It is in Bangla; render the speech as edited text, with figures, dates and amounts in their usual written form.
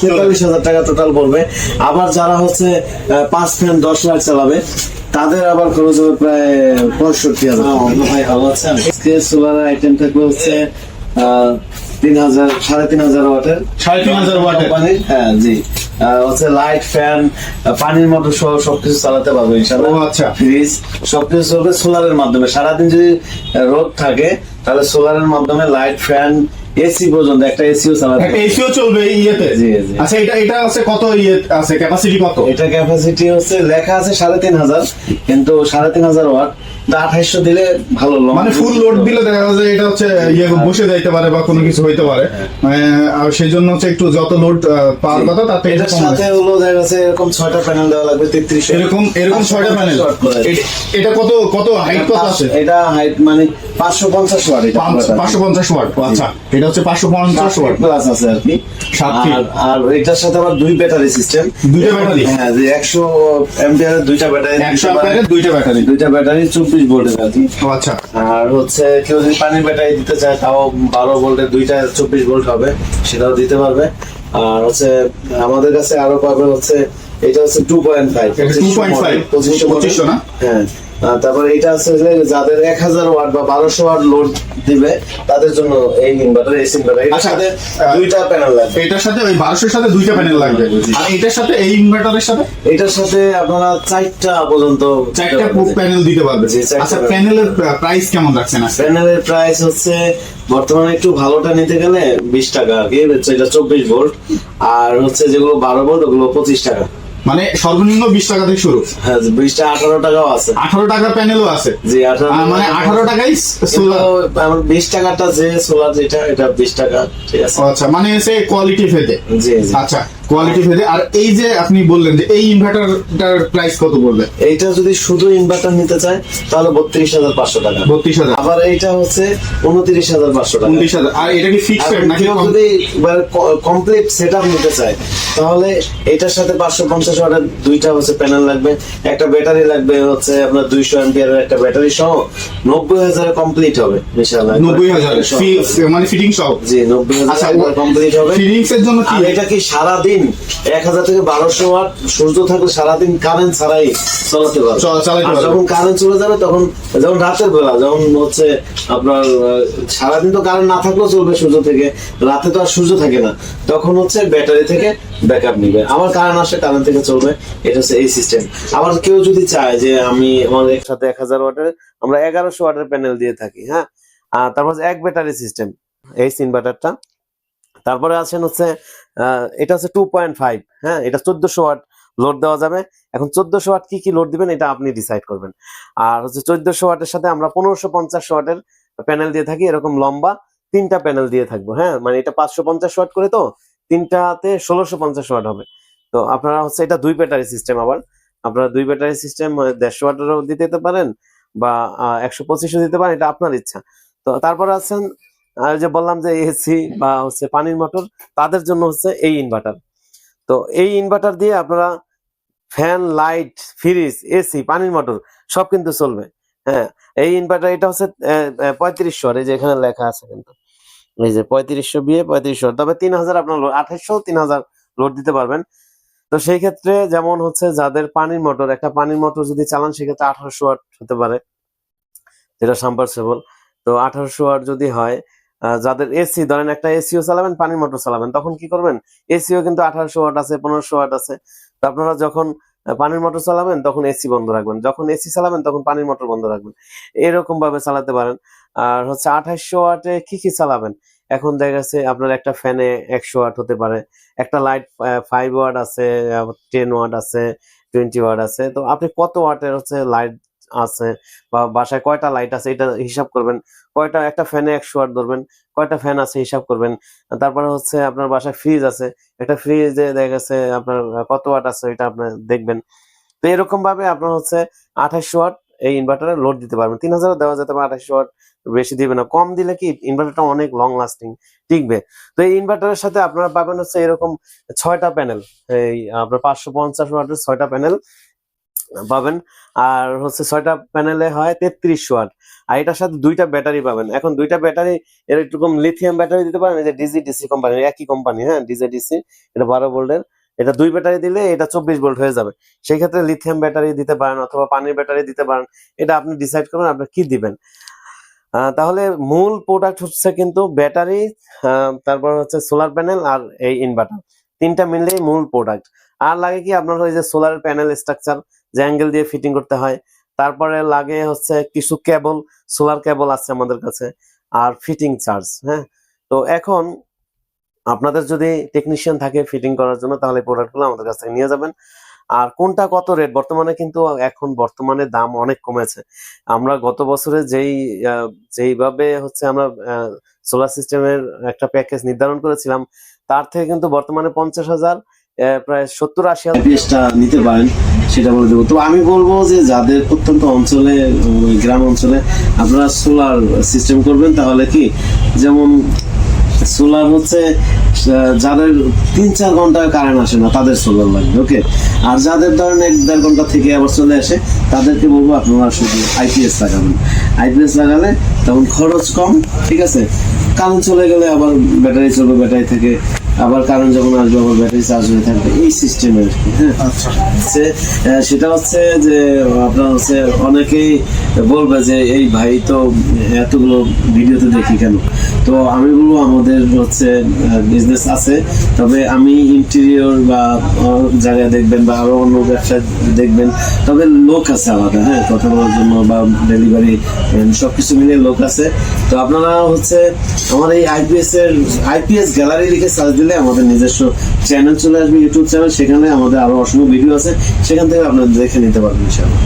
43,000 টাকা টোটাল পড়বে। আবার যারা হচ্ছে 5 ফ্যান 10 লাখ চালাবে তাদের আবার খরচ হবে প্রায় 65,000। ভাই ভালো আছেন? সোলার আইটেম থাকবে হচ্ছে 3,000 3,500 ওয়াটের 3,500 ওয়াটের কোম্পানির। হ্যাঁ জি, হচ্ছে লাইট, ফ্যান, পানির মোটর সহ সবকিছু চালাতে পারবে ইনশাআল্লাহ। ও আচ্ছা, ফ্রিজ সবকিছু চলবে সোলারের মাধ্যমে। সারাদিন যদি রোদ থাকে তাহলে সোলারের মাধ্যমে লাইট, ফ্যান, এসি পর্যন্ত, একটা এসিও চালাতে একটা এসিও চলবে ইয়েতে। জি জি। আচ্ছা, এটা আছে কত ইয়ে আছে, ক্যাপাসিটি কত? এটা ক্যাপাসিটি হচ্ছে লেখা আছে 3,500, কিন্তু 3,500 ওয়াট, 2800 দিলে ভালো। মানে ফুল লোড দিলে দেখা যায় এটা হচ্ছে ইয়ে বসে যাইতে পারে বা কোনো কিছু হইতে পারে, আর সেই জন্য হচ্ছে একটু যত লোড পাওয়ার কথা তাতে এটার সাথে হলো দেখা যাচ্ছে এরকম 6টা প্যানেল দেওয়া লাগবে 3300। এরকম 6টা প্যানেল। এটা কত হাইট কত আছে? এটা হাইট মানে 550 ওয়াট। এটা 550 ওয়াট। আচ্ছা, এটা হচ্ছে 550 ওয়াট প্লাস আছে আর কি। 7 ফিট। আর এটার সাথে আবার 2 ব্যাটারি সিস্টেম। 2টা ব্যাটারি? হ্যাঁ, যে 100 অ্যাম্পিয়ারের 2টা ব্যাটারি। 100 অ্যাম্পিয়ারের 2টা ব্যাটারি। 2টা ব্যাটারি 24 ভোল্টের আর কি। আচ্ছা। আর হচ্ছে কেউ যদি পানির ব্যাটারি দিতে চায় তাও 12 ভোল্টের 2টা 24 ভোল্ট হবে, সেটাও দিতে পারবে। আর হচ্ছে আমাদের কাছে আরো পাবে হচ্ছে, এটা হচ্ছে 2.5 2500 না? হ্যাঁ। তারপরে এটা আছে যে যাদের 1000 ওয়াট বা 1200 ওয়াট লোড দিবে তাদের জন্য এই ইনভার্টার, এসি ইনভার্টার। এটার সাথে 2টা প্যানেল লাগবে। এটার সাথে ওই 1200 এর সাথে 2টা প্যানেল লাগবে। আর এটার সাথে এই ইনভার্টারের সাথে এটার সাথে আপনারা 4টা পর্যন্ত 4টা প্যানেল দিতে পারবে। আচ্ছা, প্যানেলের প্রাইস কেমন রাখছেন? প্যানেলের প্রাইস হচ্ছে বর্তমানে একটু ভালোটা নিতে গেলে 20 টাকা আর কি। এটা 24 ভোল্ট। আর হচ্ছে যেগুলো 12 ভোল্ট ওগুলো 25 টাকা। মানে সর্বনিম্ন 20 টাকা থেকে শুরু। হ্যাঁ, 20 টা 18 টাকাও আছে। 18 টাকার প্যানেলও আছে। জি, 18 মানে 18 টাকাই সোলার। 20 টাকাটা যে সোলার যেটা, এটা 20 টাকা। ঠিক আছে। আচ্ছা, মানে সে কোয়ালিটি ভেদে। জি জি। আচ্ছা, কোয়ালিটি ভেদে। আর এই যে আপনি বললেন যে এই ইনভার্টারটার প্রাইস কত পড়বে? এইটা যদি শুধু ইনভার্টার নিতে চায় তাহলে 32,500 টাকা। 32,000। আবার এইটা হচ্ছে 29,500 টাকা। 29,000। আর এটা কি ফিক্সড রেট নাকি? কেউ যদি কমপ্লিট সেটআপ নিতে চায় তাহলে এটার সাথে 550 ওয়াটের 2টা হচ্ছে প্যানেল লাগবে, একটা ব্যাটারি লাগবে হচ্ছে আপনার 200 অ্যাম্পিয়ারের একটা ব্যাটারি সহ 90,000 কমপ্লিট হবে ইনশাআল্লাহ। 90,000 মানে ফিটিং সহ? জি, 90,000 কমপ্লিট হবে। ফিটিংস এর জন্য কি? আর এটা কি সারা দিন 1000 থেকে 1200 ওয়াট সূর্য থাকলে সারাদিন কারেন্ট ছাড়াই চালাতে পারবে। আর যখন কারেন্ট চলে যাবে তখন, যেমন রাতের বেলা যখন হচ্ছে আপনার সারাদিন তো কারেন্ট না থাকলেও চলবে সূর্য থেকে, রাতে তো আর সূর্য থাকে না, তখন হচ্ছে ব্যাটারি থেকে ব্যাকআপ নিবে, আমার কারেন্ট আসে কারেন্ট থেকে চলবে। এটা হচ্ছে এই সিস্টেম। আবার কেউ যদি চায় যে আমি আমার একসাথে 1000 ওয়াটের, আমরা 1100 ওয়াটের প্যানেল দিয়ে থাকি। হ্যাঁ, তারপর এক ব্যাটারি সিস্টেম এই ইনভার্টারটা। তারপরে আছেন হচ্ছে এটা হচ্ছে 2.5। হ্যাঁ, এটা 1400 ওয়াট লোড দেওয়া যাবে। এখন 1400 ওয়াট কি লোড দিবেন এটা আপনি ডিসাইড করবেন। আর হচ্ছে 1400 ওয়াটের সাথে আমরা 1550 ওয়াটের প্যানেল দিয়ে থাকি, এরকম লম্বা 3টা প্যানেল দিয়ে থাকবো। হ্যাঁ, মানে এটা 550 ওয়াট করে, তো 3টাতে 1650 ওয়াট হবে। তো আপনারা হচ্ছে এটা 2 ব্যাটারি সিস্টেম। আবার আপনারা 2 ব্যাটারি সিস্টেম 150 ওয়াটেরও দিতে পারেন বা 125ও দিতে পারেন, এটা আপনার ইচ্ছা। তো তারপরে আছেন যে বললাম যে এসি বা হচ্ছে পানির মোটর, তাদের জন্য হচ্ছে এই ইনভার্টার। তো এই ইনভার্টার দিয়ে আপনারা ফ্যান, লাইট, ফ্রিজ, এসি, পানির মোটর সব কিন্তু চলবে। হ্যাঁ, এই ইনভার্টার এটা হচ্ছে 3500, এই যে এখানে লেখা আছে কিন্তু, এই যে 3500 বিয়ে 3500, তবে 3000 আপনার 2800 3000 লোড দিতে পারবেন। তো সেই ক্ষেত্রে যেমন হচ্ছে যাদের পানির মোটর, একটা পানির মোটর যদি চালান সেক্ষেত্রে 1800 ওয়াট হতে পারে, যেটা সাবমার্সিবল। তো 1800 ওয়াট যদি হয়, যাদের এসি, ধরেন একটা এসিও চালাবেন, পানির মোটর চালাবেন, তখন কি করবেন? এসিও কিন্তু 1800 ওয়াট আছে, 1500 ওয়াট আছে। তো আপনারা যখন পানির মোটর চালাবেন তখন এসি বন্ধ রাখবেন, যখন এসি চালাবেন তখন পানির মোটর বন্ধ রাখবেন, এরকম ভাবে চালাতে পারেন। আর হচ্ছে 2800 ওয়াটে কি চালাবেন? এখন দেখা গেছে আপনার একটা ফ্যানে 100 ওয়াট হতে পারে, একটা লাইট 5 ওয়াট আছে, 10 ওয়াট আছে, 20 ওয়াট আছে। তো আপনি কত ওয়াটের হচ্ছে লাইট আছে বা বাসায় কয়টা লাইট আছে এটা হিসাব করবেন, কয়টা, একটা ফ্যানে 100 ওয়াট ধরবেন, কয়টা ফ্যান আছে হিসাব করবেন। তারপরে হচ্ছে আপনার বাসায় ফ্রিজ আছে, একটা ফ্রিজে দেখা গেছে আপনার কত ওয়াট আছে এটা আপনি দেখবেন। তো এরকম ভাবে আপনার হচ্ছে 2800 ওয়াট এই ইনভার্টারে লোড দিতে পারবেন। 3000 দেওয়া যেতে পারে, 2800 ওয়াট বেশি দিবে না, কম দিলে কি ইনভার্টারটা অনেক লং লাস্টিং টিকবে। তো এই ইনভার্টারের সাথে আপনারা পাবেন হচ্ছে এরকম 6টা প্যানেল, এই আপনার 550 ওয়াটের 6টা প্যানেল, পাবেন। আর হচ্ছে 6টা প্যানেলে হয় 33 ওয়াট, আর এটার সাথে 2টা ব্যাটারি পাবেন। এখন 2টা ব্যাটারি এরকম লিথিয়াম ব্যাটারি দিতে পারেন, এই যে ডিজি-ডিসি কোম্পানি, একই কোম্পানি, হ্যাঁ, ডিজি-ডিসি, এটা 12 ভোল্টের। এটা 2 ব্যাটারি দিলে এটা 24 ভোল্ট হয়ে যাবে। সেই ক্ষেত্রে লিথিয়াম ব্যাটারি দিতে পারেন অথবা পানির ব্যাটারি দিতে পারেন, এটা আপনি ডিসাইড করবেন আপনি কি দিবেন। তাহলে মূল প্রোডাক্ট হচ্ছে কিন্তু ব্যাটারি, তারপর হচ্ছে সোলার প্যানেল আর এই ইনভার্টার, 3টা মিললেই মূল প্রোডাক্ট। আর লাগে কি আপনার ওই যে সোলার প্যানেল স্ট্রাকচার, যে অ্যাঙ্গেল দিয়ে ফিটিং করতে হয়, তারপরে লাগে হচ্ছে কিছু কেবল, সোলার কেবল আছে আমাদের কাছে, আর ফিটিং চার্জ। হ্যাঁ, তো এখন আপনাদের যদি টেকনিশিয়ান থাকে ফিটিং করার জন্য, তাহলে প্রোডাক্টগুলো আমাদের কাছ থেকে নিয়ে যাবেন। আর কোনটা কত রেট বর্তমানে, কিন্তু এখন বর্তমানে দাম অনেক কমেছে। আমরা গত বছরে যেইভাবে হচ্ছে আমরা সোলার সিস্টেমের একটা প্যাকেজ নির্ধারণ করেছিলাম, তার থেকে কিন্তু বর্তমানে 50,000 প্রায় 70-80,000 আইপিএসটা নিতে পারেন, সেটা বলে দেবো। তো আমি বলবো যে যাদের প্রত্যন্ত অঞ্চলে, গ্রাম অঞ্চলে আপনারা সোলার সিস্টেম করবেন, তাহলে কি, যেমন সোলার হচ্ছে যাদের 3-4 ঘন্টা কারেন্ট আসে না তাদের সোলার লাগবে, ওকে। আর যাদের ধরেন 1-1.5 ঘন্টা থেকে আবার চলে আসে, তাদেরকে বলবো আপনারা শুধু আইপিএস লাগাবেন। আইপিএস লাগালে তখন খরচ কম, ঠিক আছে। কারেন্ট চলে গেলে আবার ব্যাটারি চলবে, ব্যাটারি থেকে আবার কারেন্ট যখন আসবে আবার ব্যাটারি চার্জ হয়ে থাকবে, এই সিস্টেমের। হ্যাঁ, সেটা হচ্ছে যে আপনার হচ্ছে অনেকেই বলবে যে এই ভাই তো এতগুলো ভিডিওতে দেখি কেন। তো আমি বলবো আমাদের হচ্ছে বিজনেস আছে, তবে আমি ইন্টেরিয়র বা জায়গায় দেখবেন বা আরো অন্য ব্যবসায় দেখবেন, তবে লোক আছে আলাদা, হ্যাঁ, কথা বলার জন্য বা ডেলিভারি সবকিছু মিলিয়ে লোক আছে। তো আপনারা হচ্ছে আমার এই আইপিএস গ্যালারি লিখে সার্চ দিলে আমাদের নিজস্ব চ্যানেল চলে আসবে, ইউটিউব চ্যানেল, সেখানে আমাদের আরো অসংখ্য ভিডিও আছে, সেখান থেকে আপনারা দেখে নিতে পারবেন ইনশাআল্লাহ।